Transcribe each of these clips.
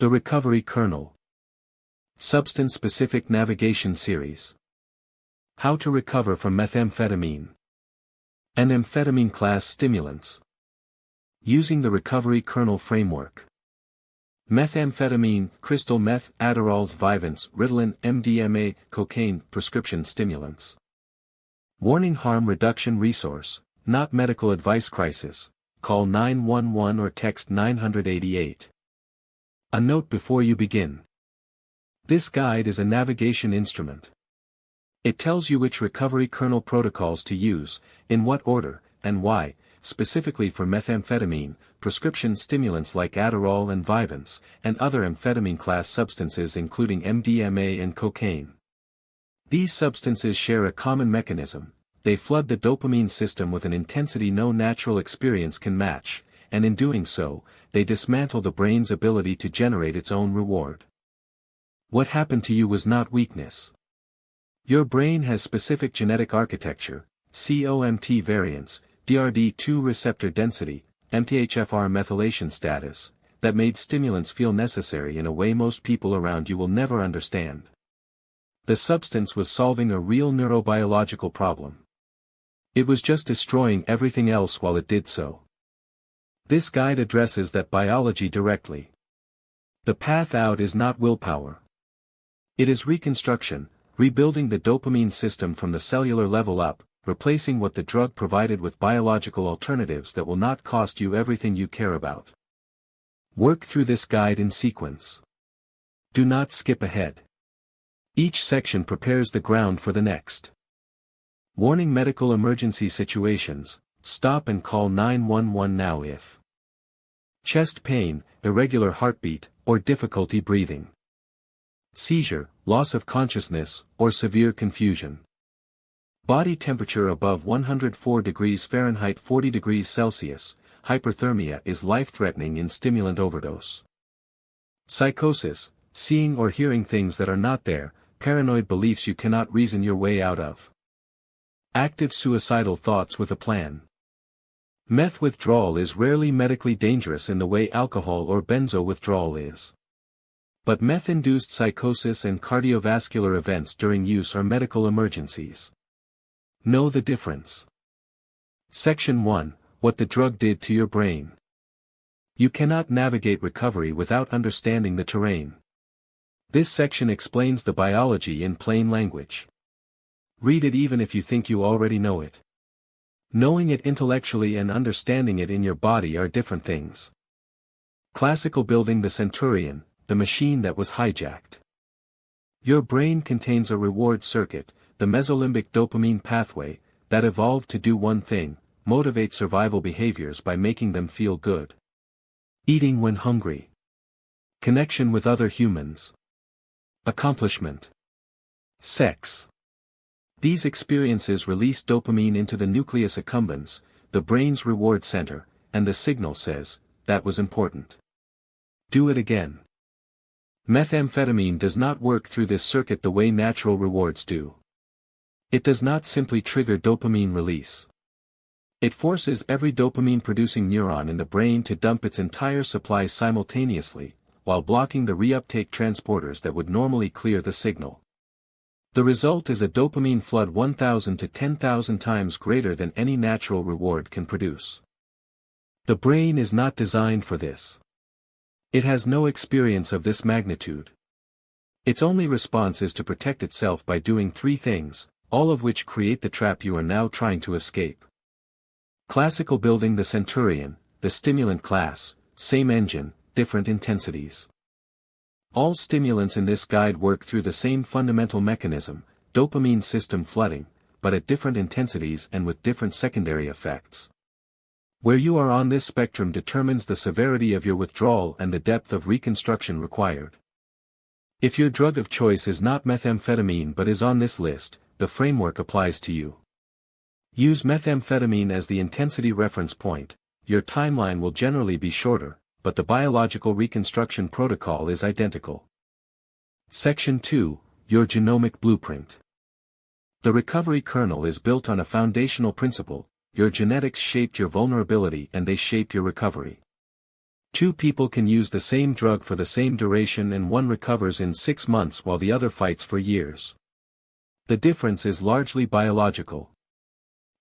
The Recovery Kernel. Substance-Specific Navigation Series. How to recover from methamphetamine and amphetamine-class stimulants. Using the Recovery Kernel framework. Methamphetamine, crystal meth, Adderall, Vyvanse, Ritalin, MDMA, cocaine, prescription stimulants. Warning: harm reduction resource, not medical advice. Crisis, call 911 or text 988. A note before you begin. This guide is a navigation instrument. It tells you which recovery kernel protocols to use, in what order, and why, specifically for methamphetamine, prescription stimulants like Adderall and Vyvanse, and other amphetamine-class substances including MDMA and cocaine. These substances share a common mechanism: they flood the dopamine system with an intensity no natural experience can match, and in doing so, they dismantle the brain's ability to generate its own reward. What happened to you was not weakness. Your brain has specific genetic architecture, COMT variants, DRD2 receptor density, MTHFR methylation status, that made stimulants feel necessary in a way most people around you will never understand. The substance was solving a real neurobiological problem. It was just destroying everything else while it did so. This guide addresses that biology directly. The path out is not willpower. It is reconstruction, rebuilding the dopamine system from the cellular level up, replacing what the drug provided with biological alternatives that will not cost you everything you care about. Work through this guide in sequence. Do not skip ahead. Each section prepares the ground for the next. Warning: medical emergency situations, stop and call 911 now if chest pain, irregular heartbeat, or difficulty breathing. Seizure, loss of consciousness, or severe confusion. Body temperature above 104 degrees Fahrenheit 40 degrees Celsius, hyperthermia is life-threatening in stimulant overdose. Psychosis, seeing or hearing things that are not there, paranoid beliefs you cannot reason your way out of. Active suicidal thoughts with a plan. Meth withdrawal is rarely medically dangerous in the way alcohol or benzo withdrawal is. But meth-induced psychosis and cardiovascular events during use are medical emergencies. Know the difference. Section 1: What the drug did to your brain. You cannot navigate recovery without understanding the terrain. This section explains the biology in plain language. Read it even if you think you already know it. Knowing it intellectually and understanding it in your body are different things. Classical building the centurion, the machine that was hijacked. Your brain contains a reward circuit, the mesolimbic dopamine pathway, that evolved to do one thing: motivate survival behaviors by making them feel good. Eating when hungry. Connection with other humans. Accomplishment. Sex. These experiences release dopamine into the nucleus accumbens, the brain's reward center, and the signal says, "That was important. Do it again." Methamphetamine does not work through this circuit the way natural rewards do. It does not simply trigger dopamine release. It forces every dopamine-producing neuron in the brain to dump its entire supply simultaneously, while blocking the reuptake transporters that would normally clear the signal. The result is a dopamine flood 1,000 to 10,000 times greater than any natural reward can produce. The brain is not designed for this. It has no experience of this magnitude. Its only response is to protect itself by doing three things, all of which create the trap you are now trying to escape. Classical building the centurion, the stimulant class, same engine, different intensities. All stimulants in this guide work through the same fundamental mechanism, dopamine system flooding, but at different intensities and with different secondary effects. Where you are on this spectrum determines the severity of your withdrawal and the depth of reconstruction required. If your drug of choice is not methamphetamine but is on this list, the framework applies to you. Use methamphetamine as the intensity reference point. Your timeline will generally be shorter, but the biological reconstruction protocol is identical. Section 2: Your genomic blueprint. The recovery kernel is built on a foundational principle: your genetics shaped your vulnerability and they shape your recovery. Two people can use the same drug for the same duration and one recovers in 6 months while the other fights for years. The difference is largely biological.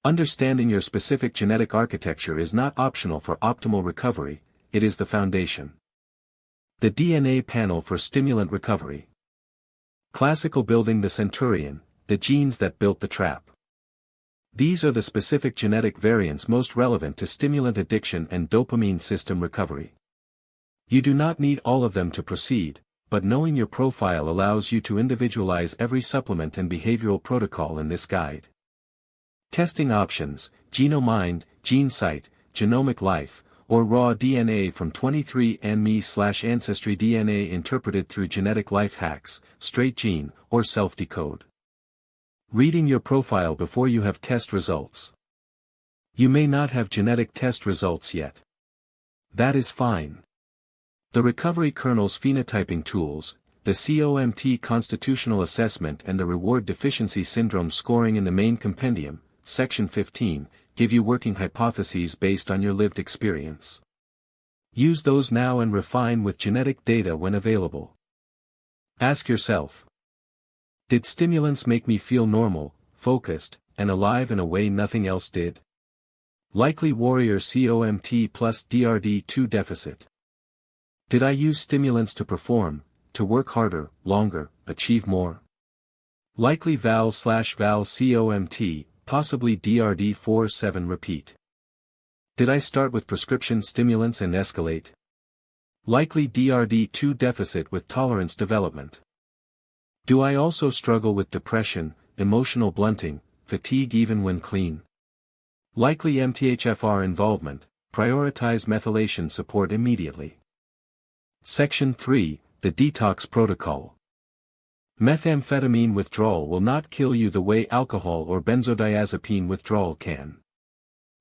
Understanding your specific genetic architecture is not optional for optimal recovery, it is the foundation. The DNA panel for stimulant recovery. Classical building the centurion, the genes that built the trap. These are the specific genetic variants most relevant to stimulant addiction and dopamine system recovery. You do not need all of them to proceed, but knowing your profile allows you to individualize every supplement and behavioral protocol in this guide. Testing options: GenoMind, GeneSight, Genomic Life, or raw DNA from 23andMe/Ancestry DNA interpreted through genetic life hacks, straight gene, or self-decode. Reading your profile before you have test results. You may not have genetic test results yet. That is fine. The Recovery Kernel's phenotyping tools, the COMT constitutional assessment and the reward deficiency syndrome scoring in the main compendium, section 15, give you working hypotheses based on your lived experience. Use those now and refine with genetic data when available. Ask yourself: did stimulants make me feel normal, focused, and alive in a way nothing else did? Likely Warrior COMT plus DRD2 deficit. Did I use stimulants to perform, to work harder, longer, achieve more? Likely Val/Val COMT, possibly DRD4/7 repeat. Did I start with prescription stimulants and escalate? Likely DRD2 deficit with tolerance development. Do I also struggle with depression, emotional blunting, fatigue even when clean? Likely MTHFR involvement, prioritize methylation support immediately. Section 3, the Detox Protocol. Methamphetamine withdrawal will not kill you the way alcohol or benzodiazepine withdrawal can.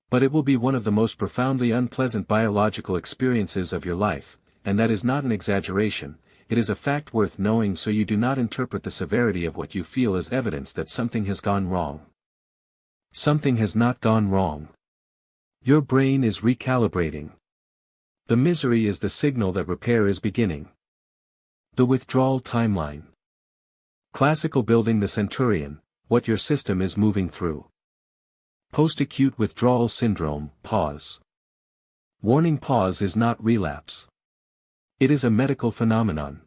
But it will be one of the most profoundly unpleasant biological experiences of your life, and that is not an exaggeration, it is a fact worth knowing so you do not interpret the severity of what you feel as evidence that something has gone wrong. Something has not gone wrong. Your brain is recalibrating. The misery is the signal that repair is beginning. The withdrawal timeline. Classical building the centurion, what your system is moving through. Post-acute withdrawal syndrome, pause. Warning: pause is not relapse. It is a medical phenomenon.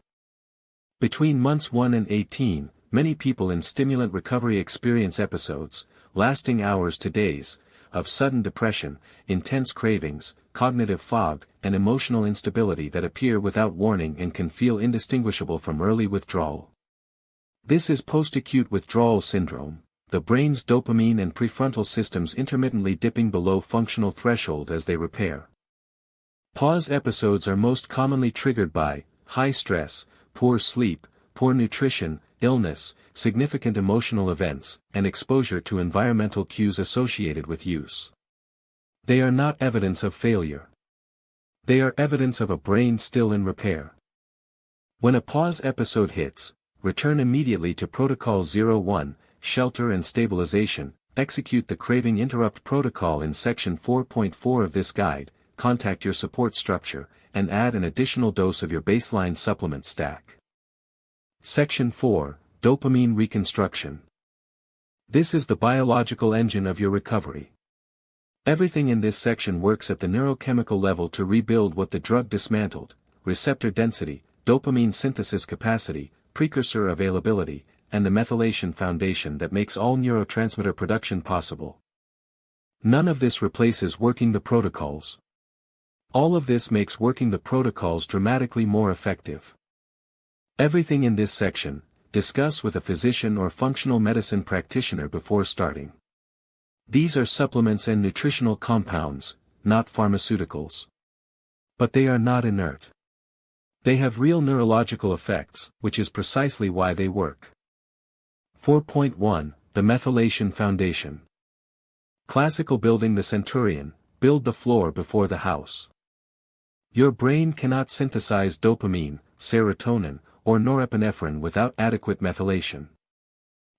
Between months 1 and 18, many people in stimulant recovery experience episodes, lasting hours to days, of sudden depression, intense cravings, cognitive fog, and emotional instability that appear without warning and can feel indistinguishable from early withdrawal. This is post-acute withdrawal syndrome, the brain's dopamine and prefrontal systems intermittently dipping below functional threshold as they repair. Pause episodes are most commonly triggered by high stress, poor sleep, poor nutrition, illness, significant emotional events, and exposure to environmental cues associated with use. They are not evidence of failure. They are evidence of a brain still in repair. When a pause episode hits, return immediately to Protocol 01, Shelter and Stabilization, execute the Craving Interrupt Protocol in Section 4.4 of this guide, contact your support structure, and add an additional dose of your baseline supplement stack. Section 4, Dopamine Reconstruction. This is the biological engine of your recovery. Everything in this section works at the neurochemical level to rebuild what the drug dismantled: receptor density, dopamine synthesis capacity, precursor availability, and the methylation foundation that makes all neurotransmitter production possible. None of this replaces working the protocols. All of this makes working the protocols dramatically more effective. Everything in this section, discuss with a physician or functional medicine practitioner before starting. These are supplements and nutritional compounds, not pharmaceuticals. But they are not inert. They have real neurological effects, which is precisely why they work. 4.1, the Methylation Foundation. Classical building the centurion, build the floor before the house. Your brain cannot synthesize dopamine, serotonin, or norepinephrine without adequate methylation.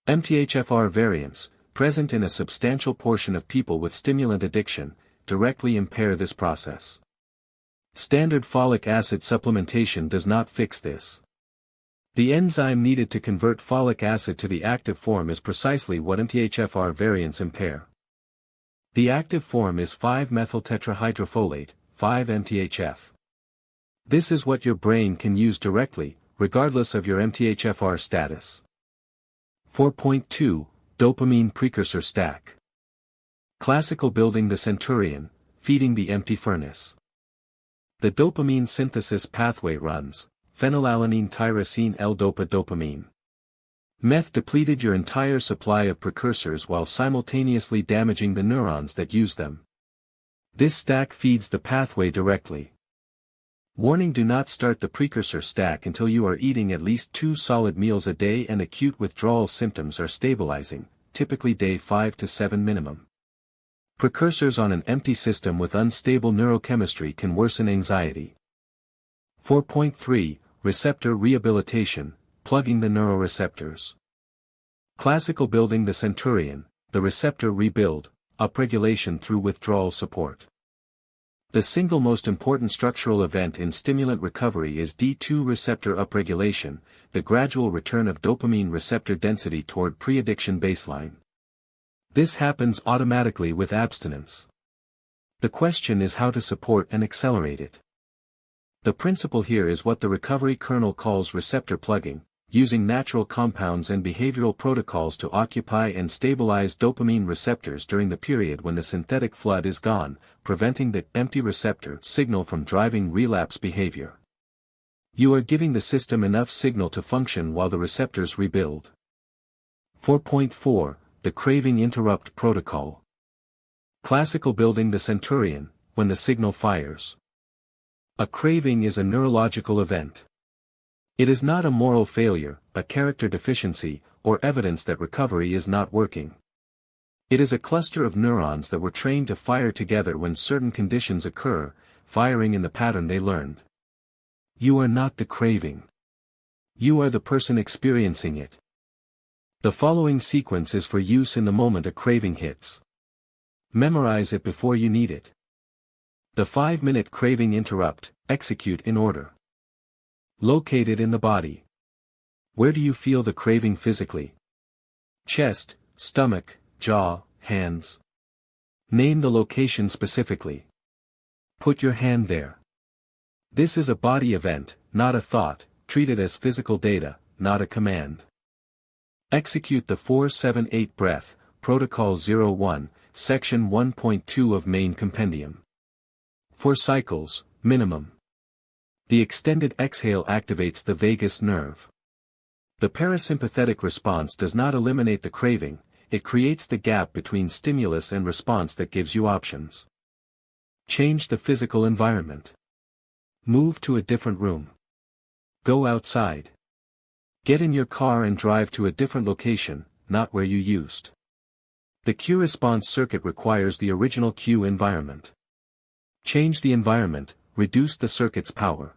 MTHFR variants, present in a substantial portion of people with stimulant addiction, directly impair this process. Standard folic acid supplementation does not fix this. The enzyme needed to convert folic acid to the active form is precisely what MTHFR variants impair. The active form is 5-methyltetrahydrofolate, 5-MTHF. This is what your brain can use directly, regardless of your MTHFR status. 4.2 Dopamine Precursor Stack. Classical building the centurion, feeding the empty furnace. The dopamine synthesis pathway runs, phenylalanine tyrosine L-dopa dopamine. Meth depleted your entire supply of precursors while simultaneously damaging the neurons that use them. This stack feeds the pathway directly. Warning: do not start the precursor stack until you are eating at least 2 solid meals a day and acute withdrawal symptoms are stabilizing, typically day 5 to 7 minimum. Precursors on an empty system with unstable neurochemistry can worsen anxiety. 4.3 Receptor Rehabilitation, Plugging the Neuroreceptors. Classical building the centurion, the receptor rebuild, upregulation through withdrawal support. The single most important structural event in stimulant recovery is D2 receptor upregulation, the gradual return of dopamine receptor density toward pre-addiction baseline. This happens automatically with abstinence. The question is how to support and accelerate it. The principle here is what the recovery kernel calls receptor plugging, using natural compounds and behavioral protocols to occupy and stabilize dopamine receptors during the period when the synthetic flood is gone, preventing the empty receptor signal from driving relapse behavior. You are giving the system enough signal to function while the receptors rebuild. 4.4 The Craving Interrupt Protocol. Classical building the centurion, when the signal fires. A craving is a neurological event. It is not a moral failure, a character deficiency, or evidence that recovery is not working. It is a cluster of neurons that were trained to fire together when certain conditions occur, firing in the pattern they learned. You are not the craving. You are the person experiencing it. The following sequence is for use in the moment a craving hits. Memorize it before you need it. The 5-minute craving interrupt, execute in order. Located in the body. Where do you feel the craving physically? Chest, stomach, jaw, hands. Name the location specifically. Put your hand there. This is a body event, not a thought, treat it as physical data, not a command. Execute the 4-7-8 breath, Protocol 01, Section 1.2 of Main Compendium. 4 cycles, minimum. The extended exhale activates the vagus nerve. The parasympathetic response does not eliminate the craving, it creates the gap between stimulus and response that gives you options. Change the physical environment. Move to a different room. Go outside. Get in your car and drive to a different location, not where you used. The cue response circuit requires the original cue environment. Change the environment, reduce the circuit's power.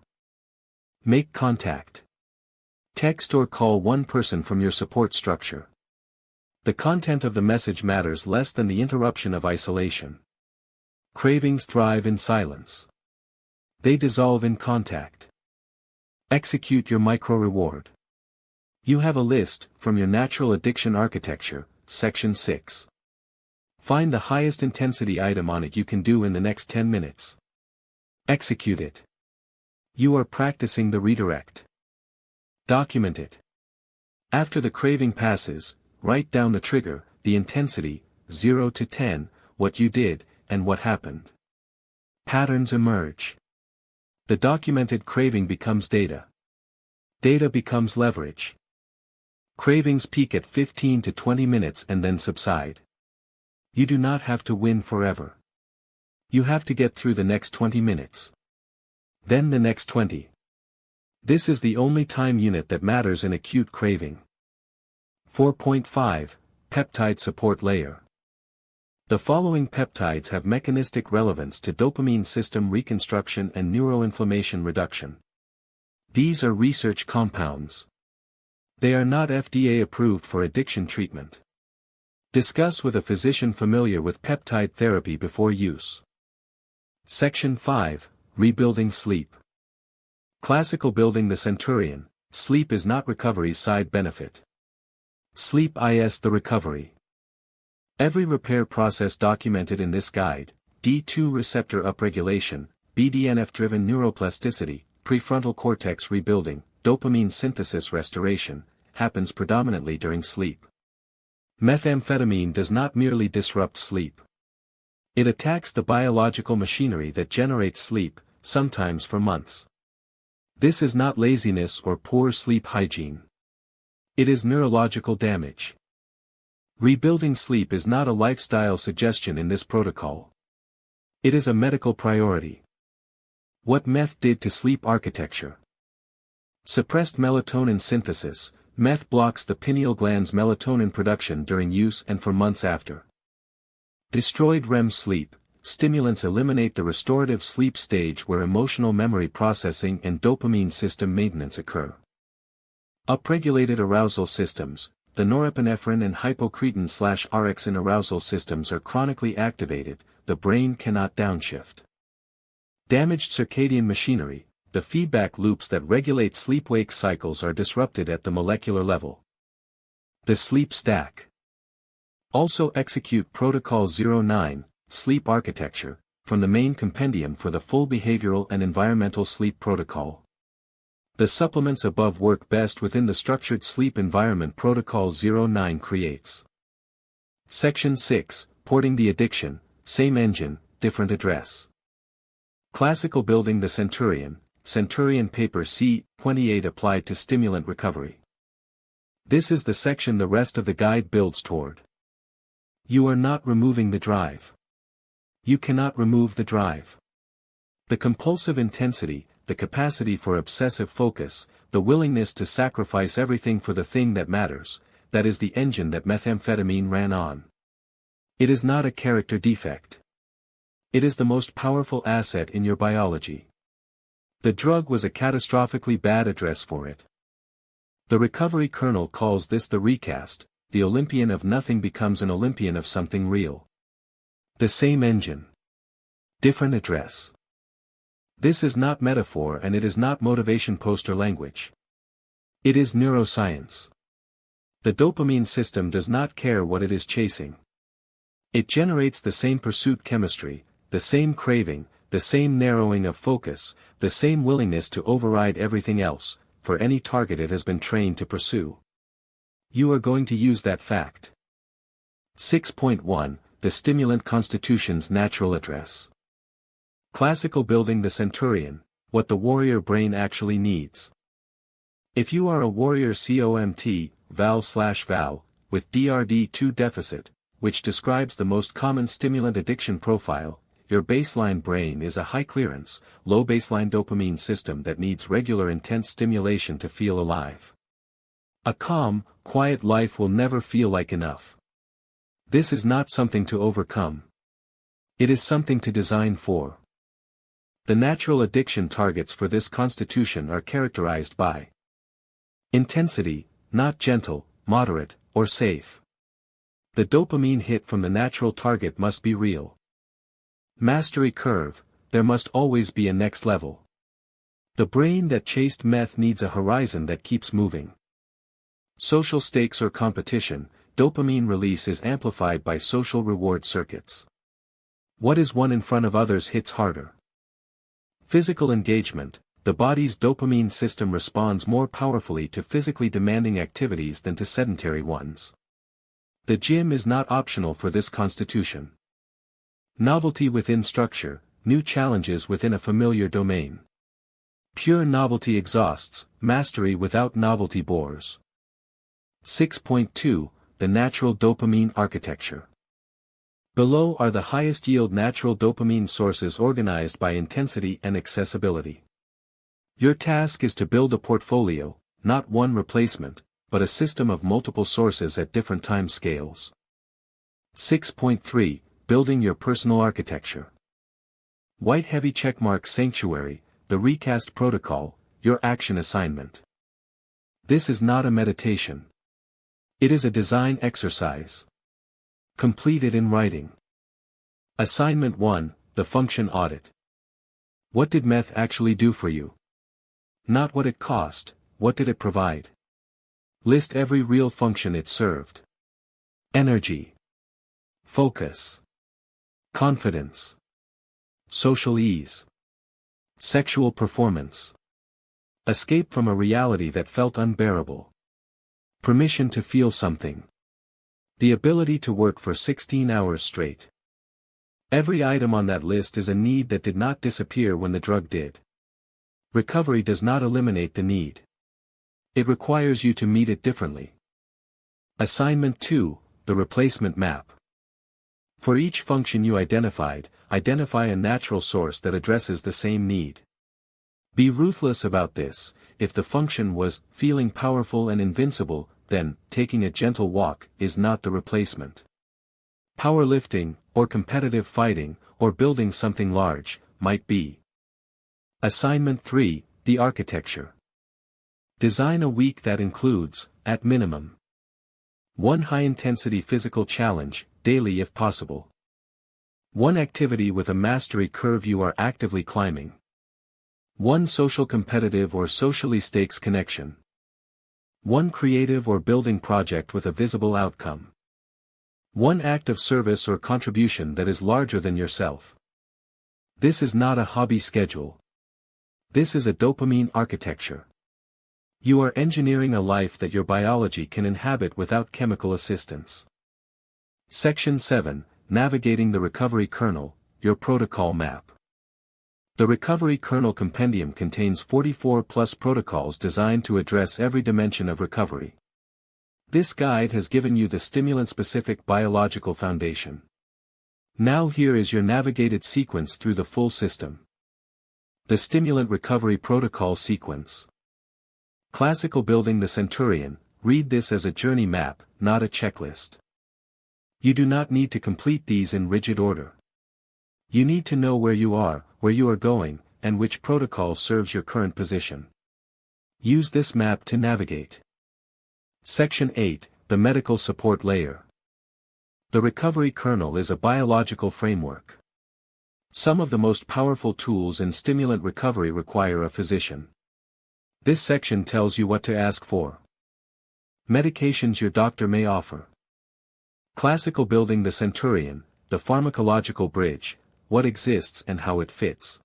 Make contact. Text or call one person from your support structure. The content of the message matters less than the interruption of isolation. Cravings thrive in silence. They dissolve in contact. Execute your micro-reward. You have a list, from your natural addiction architecture, Section 6. Find the highest intensity item on it you can do in the next 10 minutes. Execute it. You are practicing the redirect. Document it. After the craving passes, write down the trigger, the intensity, 0 to 10, what you did, and what happened. Patterns emerge. The documented craving becomes data. Data becomes leverage. Cravings peak at 15 to 20 minutes and then subside. You do not have to win forever. You have to get through the next 20 minutes. Then the next 20. This is the only time unit that matters in acute craving. 4.5 Peptide Support Layer. The following peptides have mechanistic relevance to dopamine system reconstruction and neuroinflammation reduction. These are research compounds. They are not FDA approved for addiction treatment. Discuss with a physician familiar with peptide therapy before use. Section 5, Rebuilding sleep. Classical building the centurion, sleep is not recovery's side benefit. Sleep is the recovery. Every repair process documented in this guide, D2 receptor upregulation, BDNF-driven neuroplasticity, prefrontal cortex rebuilding, dopamine synthesis restoration, happens predominantly during sleep. Methamphetamine does not merely disrupt sleep. It attacks the biological machinery that generates sleep, sometimes for months. This is not laziness or poor sleep hygiene. It is neurological damage. Rebuilding sleep is not a lifestyle suggestion in this protocol. It is a medical priority. What meth did to sleep architecture. Suppressed melatonin synthesis. Meth blocks the pineal gland's melatonin production during use and for months after. Destroyed REM sleep. Stimulants eliminate the restorative sleep stage where emotional memory processing and dopamine system maintenance occur. Upregulated arousal systems. The norepinephrine and hypocretin/orexin arousal systems are chronically activated, the brain cannot downshift. Damaged circadian machinery. The feedback loops that regulate sleep-wake cycles are disrupted at the molecular level. The sleep stack. Also execute Protocol 09, Sleep Architecture, from the main compendium for the full behavioral and environmental sleep protocol. The supplements above work best within the structured sleep environment Protocol 09 creates. Section 6, Porting the Addiction, same engine, different address. Classical building the centurion, Centurion paper C28 applied to stimulant recovery. This is the section the rest of the guide builds toward. You are not removing the drive. You cannot remove the drive. The compulsive intensity, the capacity for obsessive focus, the willingness to sacrifice everything for the thing that matters, that is the engine that methamphetamine ran on. It is not a character defect. It is the most powerful asset in your biology. The drug was a catastrophically bad address for it. The Recovery Kernel calls this the recast, the Olympian of nothing becomes an Olympian of something real. The same engine. Different address. This is not metaphor and it is not motivation poster language. It is neuroscience. The dopamine system does not care what it is chasing. It generates the same pursuit chemistry, the same craving, the same narrowing of focus, the same willingness to override everything else, for any target it has been trained to pursue. You are going to use that fact. 6.1, The Stimulant Constitution's Natural Address. Classical building the centurion, what the warrior brain actually needs. If you are a warrior COMT, Val/Val, with DRD2 deficit, which describes the most common stimulant addiction profile, your baseline brain is a high-clearance, low-baseline dopamine system that needs regular intense stimulation to feel alive. A calm, quiet life will never feel like enough. This is not something to overcome. It is something to design for. The natural addiction targets for this constitution are characterized by intensity, not gentle, moderate, or safe. The dopamine hit from the natural target must be real. Mastery curve, there must always be a next level. The brain that chased meth needs a horizon that keeps moving. Social stakes or competition, dopamine release is amplified by social reward circuits. What is one in front of others hits harder. Physical engagement, the body's dopamine system responds more powerfully to physically demanding activities than to sedentary ones. The gym is not optional for this constitution. Novelty within structure, new challenges within a familiar domain. Pure novelty exhausts, mastery without novelty bores. 6.2, The Natural Dopamine Architecture. Below are the highest yield natural dopamine sources organized by intensity and accessibility. Your task is to build a portfolio, not one replacement, but a system of multiple sources at different time scales. 6.3, Building your personal architecture. White heavy checkmark sanctuary, the recast protocol, your action assignment. This is not a meditation. It is a design exercise. Complete it in writing. Assignment 1, the function audit. What did meth actually do for you? Not what it cost, what did it provide? List every real function it served. Energy. Focus. Confidence. Social ease. Sexual performance. Escape from a reality that felt unbearable. Permission to feel something. The ability to work for 16 hours straight. Every item on that list is a need that did not disappear when the drug did. Recovery does not eliminate the need. It requires you to meet it differently. Assignment 2, the replacement map. For each function you identified, identify a natural source that addresses the same need. Be ruthless about this. If the function was feeling powerful and invincible, then taking a gentle walk is not the replacement. Powerlifting, or competitive fighting, or building something large, might be. Assignment 3, the architecture. Design a week that includes, at minimum, 1 high-intensity physical challenge, daily if possible. 1 activity with a mastery curve you are actively climbing. 1 social competitive or socially stakes connection. 1 creative or building project with a visible outcome. 1 act of service or contribution that is larger than yourself. This is not a hobby schedule. This is a dopamine architecture. You are engineering a life that your biology can inhabit without chemical assistance. Section 7, Navigating the Recovery Kernel, your protocol map. The Recovery Kernel Compendium contains 44+ protocols designed to address every dimension of recovery. This guide has given you the stimulant-specific biological foundation. Now here is your navigated sequence through the full system. The Stimulant Recovery Protocol Sequence. Classical Building the Centurion, read this as a journey map, not a checklist. You do not need to complete these in rigid order. You need to know where you are going, and which protocol serves your current position. Use this map to navigate. Section 8, the Medical Support Layer. The Recovery Kernel is a biological framework. Some of the most powerful tools in stimulant recovery require a physician. This section tells you what to ask for. Medications your doctor may offer. Classical Building the Centurion, the pharmacological bridge, what exists and how it fits.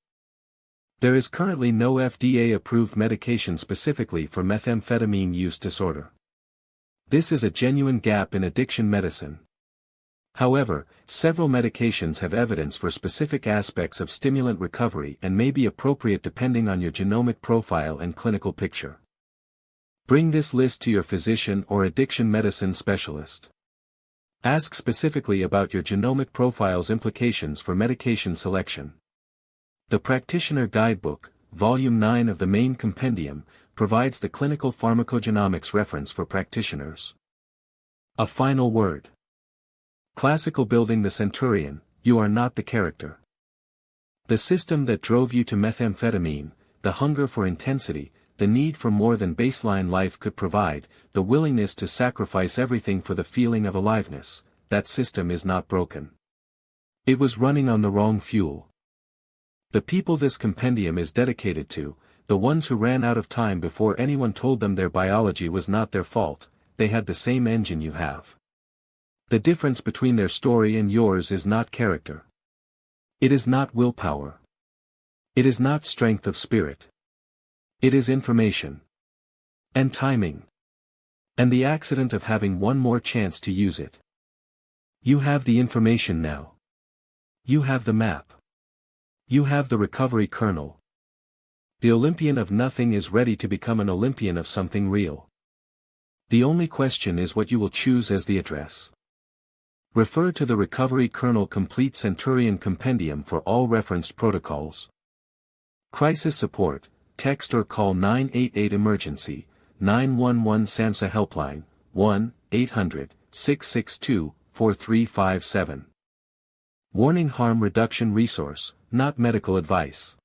There is currently no FDA-approved medication specifically for methamphetamine use disorder. This is a genuine gap in addiction medicine. However, several medications have evidence for specific aspects of stimulant recovery and may be appropriate depending on your genomic profile and clinical picture. Bring this list to your physician or addiction medicine specialist. Ask specifically about your genomic profile's implications for medication selection. The Practitioner Guidebook, Volume 9 of the main compendium, provides the clinical pharmacogenomics reference for practitioners. A final word. Classical Building the Centurion, you are not the character. The system that drove you to methamphetamine, the hunger for intensity, the need for more than baseline life could provide, the willingness to sacrifice everything for the feeling of aliveness, that system is not broken. It was running on the wrong fuel. The people this compendium is dedicated to, the ones who ran out of time before anyone told them their biology was not their fault, they had the same engine you have. The difference between their story and yours is not character. It is not willpower. It is not strength of spirit. It is information. And timing. And the accident of having one more chance to use it. You have the information now. You have the map. You have the recovery kernel. The Olympian of nothing is ready to become an Olympian of something real. The only question is what you will choose as the address. Refer to the Recovery Kernel Complete Centurion Compendium for all referenced protocols. Crisis support, text or call 988 Emergency, 911 SAMHSA Helpline, 1-800-662-4357. Warning: harm reduction resource, not medical advice.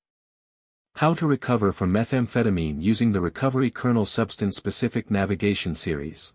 How to recover from methamphetamine using the Recovery Kernel Substance-Specific Navigation Series.